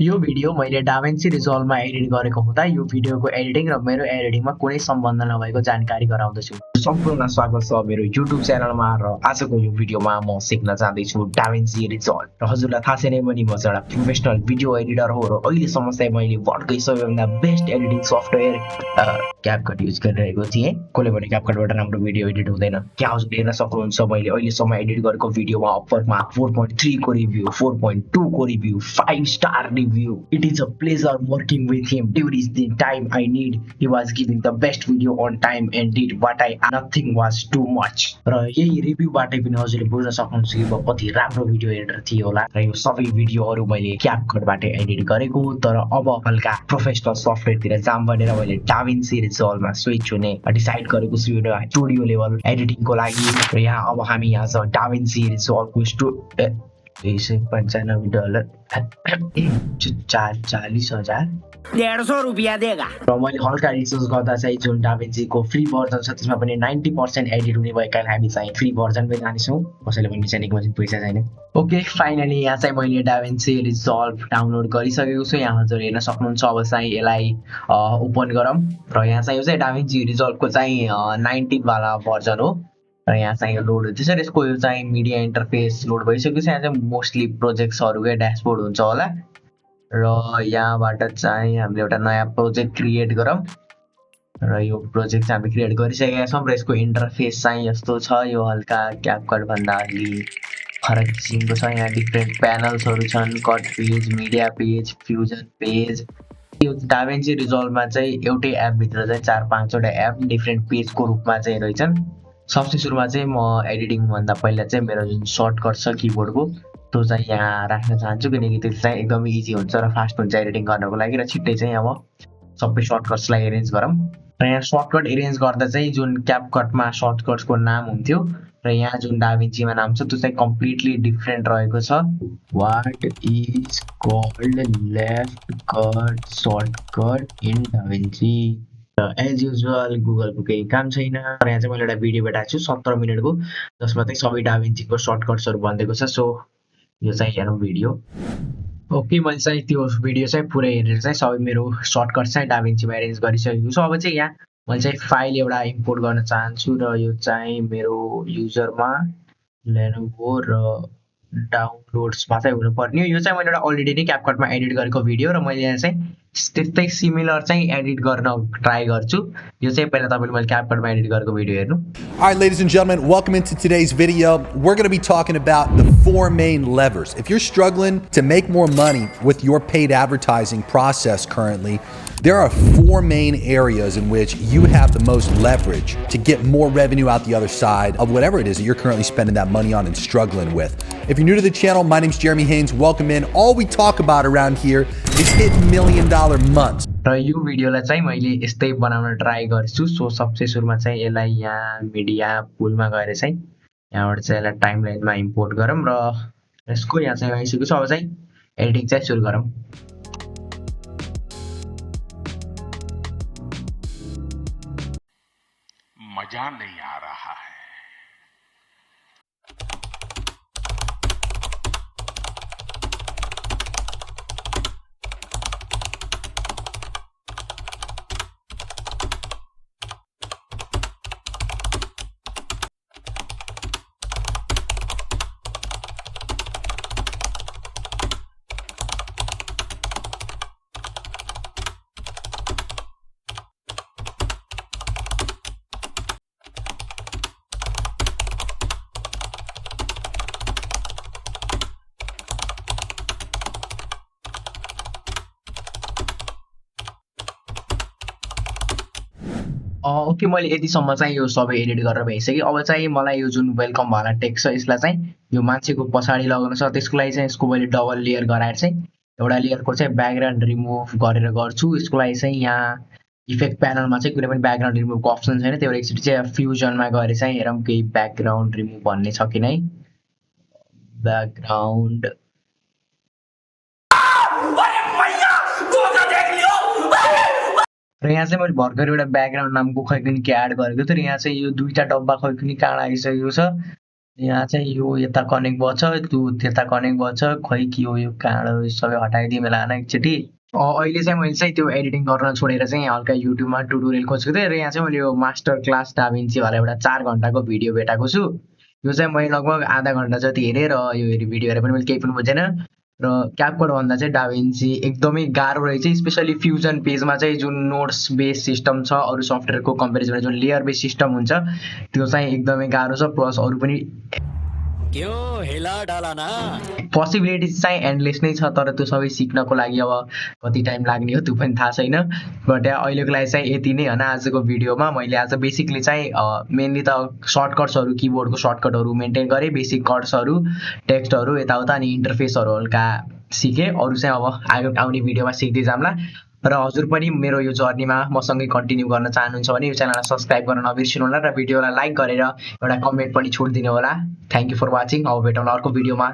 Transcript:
यो भिडियो मैले डाभिन्सी रिजल्भमा एडिट गरेको हुँदा यो भिडियोको एडिटिङ र मेरो एडिटिङमा कुनै सम्बन्ध नभएको जानकारी गराउँदछु। सम्पूर्णलाई स्वागत छ मेरो युट्युब च्यानलमा र आजको यो भिडियोमा म सिक्न जाँदैछु डाभिन्सी रिजल्भ। र हजुरलाई थाहा छैन भने म एउटा प्रोफेसनल भिडियो एडिटर हो र अहिलेसम्म चाहिँ मैले वर्ल्डकै सबैभन्दा बेस्ट एडिटिङ सफ्टवेयर क्यापकट युज गरिरहेको थिएँ। कसले भने क्यापकटबाट राम्रो भिडियो एडिट हुँदैन? क्या हजुर हेर्न सक्नुहुन्छ मैले अहिलेसम्म एडिट गरेको भिडियोमा अपवर्कमा 4.3 को रिभ्यू, 4.2 को review, 5 star review. It is a pleasure working with him during the time I need. He was giving the best video on time and did what I nothing was too much. र यही रिभ्यूबाटै पनि हजुरले बुझ्न सक्नुहुन्छ कि म कति राम्रो भिडियो एडिटर थिएँ होला। र यो सबै भिडियोहरू मैले क्यापकटबाट एडिट गरेको, तर अब हल्का प्रोफेसनल सफ्टवेयरतिर जाम भनेर मैले डाभिन्सी रिजल्भमा स्विच हुने डिसाइड गरेको छु एउटा स्टुडियो लेभल एडिटिङको लागि। र यहाँ अब हामी यहाँ छ डाभिन्सी रिजल्भको $95 40,000 ₹150 देगा। र मैले हल्का रिसर्च गर्दा चाहिँ जुन डाभिन्सीको फ्री भर्जन छ त्यसमा पनि 90% एडिट हुने भएकाले हामी चाहिँ फ्री भर्जनमै जानेछौँ। कसैले भन्ने चाहिँ निको पैसा छैन। ओके फाइनली यहाँ चाहिँ मैले डाभिन्सी रिजल्भ डाउनलोड गरिसकेको छु। यहाँ हजुर हेर्न सक्नुहुन्छ। अब चाहिँ यसलाई ओपन गरौँ र यहाँ चाहिँ यो चाहिँ डाभिन्सी रिजल्भको चाहिँ 19 वाला भर्जन हो। र यहाँ चाहिँ यो लोड हुँदैछ र यसको यो चाहिँ मिडिया इन्टरफेस लोड भइसकेको छ। यहाँ चाहिँ मोस्टली प्रोजेक्ट्सहरूकै ड्यासबोर्ड हुन्छ होला र यहाँबाट चाहिँ हामीले एउटा नयाँ प्रोजेक्ट क्रिएट गरौँ र यो प्रोजेक्ट चाहिँ हामीले क्रिएट गरिसकेका छौँ र यसको इन्टरफेस चाहिँ यस्तो छ। यो हल्का क्यापकटभन्दा अलि फरक किसिमको छ। यहाँ डिफ्रेन्ट प्यानल्सहरू छन्, cut page, media page, fusion page. यो डाभिन्सी रिजल्भमा चाहिँ एउटै एपभित्र चाहिँ 4-5वटा एप डिफ्रेन्ट पेजको रूपमा चाहिँ रहेछन्। सबसे सुरुमा चाहिँ म एडिटिङभन्दा पहिला चाहिँ मेरो जुन सर्टकट छ किबोर्डको त्यो चाहिँ यहाँ राख्न चाहन्छु, किनकि त्यो चाहिँ एकदमै इजी हुन्छ र फास्ट हुन्छ एडिटिङ गर्नको लागि। र छिट्टै चाहिँ अब सबै सर्टकट्सलाई एरेन्ज गरौँ। र यहाँ सर्टकट एरेन्ज गर्दा चाहिँ जुन क्यापकटमा सर्टकट्सको नाम हुन्थ्यो र यहाँ जुन डाभिन्सीमा नाम छ त्यो चाहिँ कम्प्लिटली डिफ्रेन्ट रहेको छ। What is called left cut shortcut in DaVinci. As usual गुगलको केही काम छैन। र यहाँ चाहिँ मैले एउटा भिडियो भेटाएको छु 17 मिनटको, जसमा चाहिँ सबै डाभिन्सीको सर्टकट्सहरू भनिदिएको छ। सो यो चाहिँ हेरौँ भिडियो। ओके मैले चाहिँ त्यो भिडियो चाहिँ पुरै हेरेर चाहिँ सबै मेरो सर्टकट्स चाहिँ डाभिन्सीमा एरेन्ज गरिसकेको छु। अब चाहिँ यहाँ मैले चाहिँ फाइल एउटा इम्पोर्ट गर्न चाहन्छु र यो चाहिँ मेरो युजरमा लेनोभो र डाउनलोड्समा चाहिँ हुनुपर्ने हो। यो चाहिँ मैले एउटा अलरेडी नै क्यापकटमा एडिट गरेको भिडियो र मैले यहाँ चाहिँ त्यस्तै सिमिलर चाहिँ एडिट गर्न ट्राई गर्छु। यो चाहिँ पहिला तपाईले मैले क्यापकटमा एडिट गरेको भिडियो हेर्नु। All right, ladies and gentlemen, welcome into today's video. We're going to be talking about the 4 main levers. If you're struggling to make more money with your paid advertising process currently, there are 4 main areas in which you have the most leverage to get more revenue out the other side of whatever it is that you're currently spending that money on and struggling with. If you're new to the channel, my name's Jeremy Haynes. Welcome in. All we talk about around here is hitting $1 million months. र यो भिडियोलाई चाहिँ मैले यस्तै बनाउन try गर्छु। So सबसे सुरुमा चाहिँ यसलाई यहाँ मिडिया पुलमा गएर चाहिँ यहाँबाट चाहिँ यसलाई टाइमलाइनमा इम्पोर्ट गरौँ र यसको यहाँ चाहिँ आइसकेको छ। अब चाहिँ एडिटिङ चाहिँ सुरु गरौँ। मजा नहीं आ रहा है। ओके मैले यतिसम्म चाहिँ यो सबै एडिट गरेर भइसक्यो। अब चाहिँ मलाई यो जुन वेलकम वाला टेक्स्ट छ यसलाई चाहिँ यो मान्छेको पछाडि लगाउन छ। त्यसको लागि चाहिँ यसको मैले डबल लेयर गराएर चाहिँ एउटा लेयरको चाहिँ ब्याकग्राउन्ड रिमुभ गरेर गर्छु। यसको लागि चाहिँ यहाँ इफेक्ट प्यानलमा चाहिँ कुनै पनि ब्याकग्राउन्ड रिमुभको अप्सन छैन। त्यही भएर एकचोटि चाहिँ फ्युजनमा गएर चाहिँ हेरौँ केही ब्याकग्राउन्ड रिमुभ भन्ने छ कि नै। ब्याकग्राउन्ड र यहाँ चाहिँ मैले भर्खर एउटा ब्याकग्राउन्ड नामको खै पनि के एड गरेको थिएँ र यहाँ चाहिँ यो दुईटा डब्बा खै पनि कहाँ आइसकेको छ। यहाँ चाहिँ यो यता कनेक्ट भएछ त्यो त्यता कनेक्ट भएछ खै के हो यो कहाँबाट सबै हटाइदिएँ होला होइन एकचोटि अहिले चाहिँ मैले चाहिँ त्यो एडिटिङ गर्न छोडेर चाहिँ हल्का युट्युबमा ट्युटोरियल खोजेको थिएँ र यहाँ चाहिँ मैले यो मास्टर क्लास डाभिन्ची वाला एउटा 4 घन्टाको भिडियो भेटाएको छु यो चाहिँ मैले लगभग आधा घन्टा जति हेरेँ र यो भिडियो हेरेर पनि मैले केही पनि बुझेन र क्यापकट भन्दा चाहिँ डाभिन्ची एकदमै गाह्रो रहेछ स्पेसली फ्युजन पेजमा चाहिँ जुन नोट्स बेस सिस्टम छ अरू सफ्टवेयरको कम्पेरिजनमा जुन लेयर बेस सिस्टम हुन्छ त्यो चाहिँ एकदमै गाह्रो छ प्लस अरू पनि क्यों हिला डाला ना पोसिबिलिटिज चाहिँ एन्डलेस नै छ तर त्यो सबै सिक्नको लागि अब कति टाइम लाग्ने हो त्यो पनि थाहा छैन बट अहिलेको लागि चाहिँ यति नै होइन आजको भिडियोमा मैले आज बेसिकली चाहिँ मेनली त सर्टकट्सहरू किबोर्डको सर्टकटहरू मेन्टेन गरेँ बेसिक कट्सहरू टेक्स्टहरू यताउता अनि इन्टरफेसहरू हल्का सिकेँ अरू चाहिँ अब आउने भिडियोमा सिक्दै जाम्ला र हजुर पनि मेरो यो जर्नीमा मसँगै कन्टिन्यू गर्न चाहनुहुन्छ भने यो च्यानललाई सब्सक्राइब गर्न नबिर्सिनु होला र भिडियोलाई लाइक गरेर एउटा कमेन्ट पनि छोडिदिनु होला थ्याङ्क यू फर वाचिङ अब भेटौँला अर्को भिडियोमा